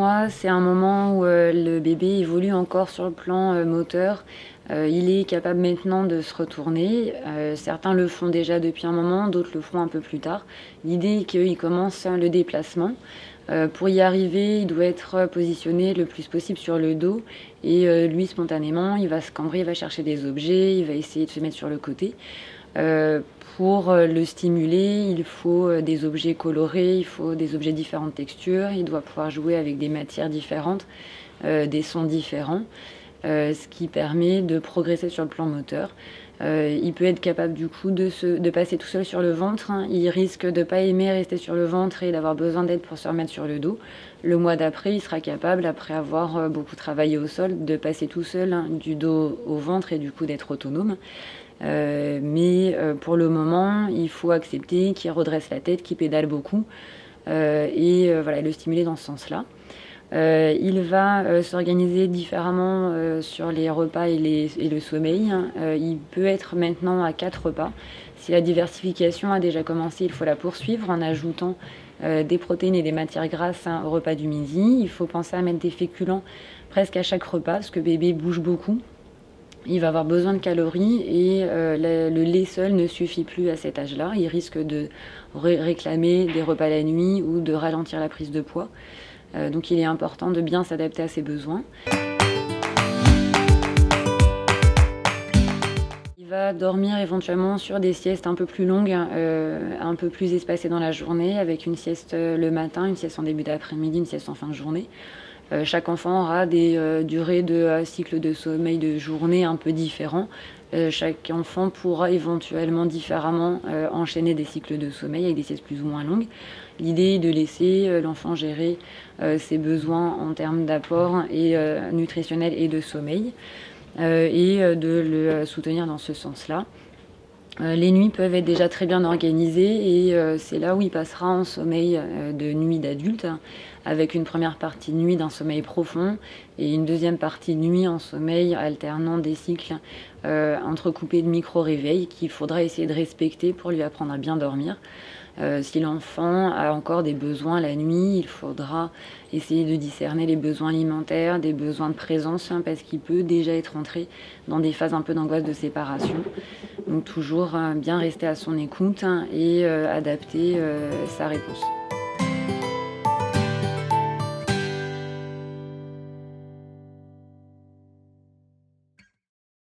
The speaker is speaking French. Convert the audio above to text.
mois, c'est un moment où le bébé évolue encore sur le plan moteur. Il est capable maintenant de se retourner. Certains le font déjà depuis un moment, d'autres le font un peu plus tard. L'idée est qu'il commence le déplacement. Pour y arriver, il doit être positionné le plus possible sur le dos et lui, spontanément, il va se cambrer, il va chercher des objets, il va essayer de se mettre sur le côté. Pour le stimuler, il faut des objets colorés, il faut des objets de différentes textures, il doit pouvoir jouer avec des matières différentes, des sons différents, ce qui permet de progresser sur le plan moteur. Il peut être capable du coup de passer tout seul sur le ventre, hein. Il risque de ne pas aimer rester sur le ventre et d'avoir besoin d'aide pour se remettre sur le dos. Le mois d'après, il sera capable, après avoir beaucoup travaillé au sol, de passer tout seul, hein, du dos au ventre et du coup d'être autonome. Mais pour le moment, il faut accepter qu'il redresse la tête, qu'il pédale beaucoup et voilà, le stimuler dans ce sens-là. Il va s'organiser différemment sur les repas et le sommeil. Il peut être maintenant à 4 repas. Si la diversification a déjà commencé, il faut la poursuivre en ajoutant des protéines et des matières grasses, hein, au repas du midi. Il faut penser à mettre des féculents presque à chaque repas parce que bébé bouge beaucoup. Il va avoir besoin de calories et le lait seul ne suffit plus à cet âge-là. Il risque de réclamer des repas la nuit ou de ralentir la prise de poids. Donc il est important de bien s'adapter à ses besoins. Il va dormir éventuellement sur des siestes un peu plus longues, un peu plus espacées dans la journée, avec une sieste le matin, une sieste en début d'après-midi, une sieste en fin de journée. Chaque enfant aura des durées de cycle de sommeil de journée un peu différents. Chaque enfant pourra éventuellement différemment enchaîner des cycles de sommeil avec des siestes plus ou moins longues. L'idée est de laisser l'enfant gérer ses besoins en termes d'apport et nutritionnel et de sommeil et de le soutenir dans ce sens-là. Les nuits peuvent être déjà très bien organisées et c'est là où il passera en sommeil de nuit d'adulte, avec une première partie de nuit d'un sommeil profond et une deuxième partie de nuit en sommeil alternant des cycles entrecoupés de micro-réveils qu'il faudra essayer de respecter pour lui apprendre à bien dormir. Si l'enfant a encore des besoins la nuit, il faudra essayer de discerner les besoins alimentaires, des besoins de présence, hein, parce qu'il peut déjà être entré dans des phases un peu d'angoisse de séparation. Donc toujours bien rester à son écoute, hein, et adapter sa réponse.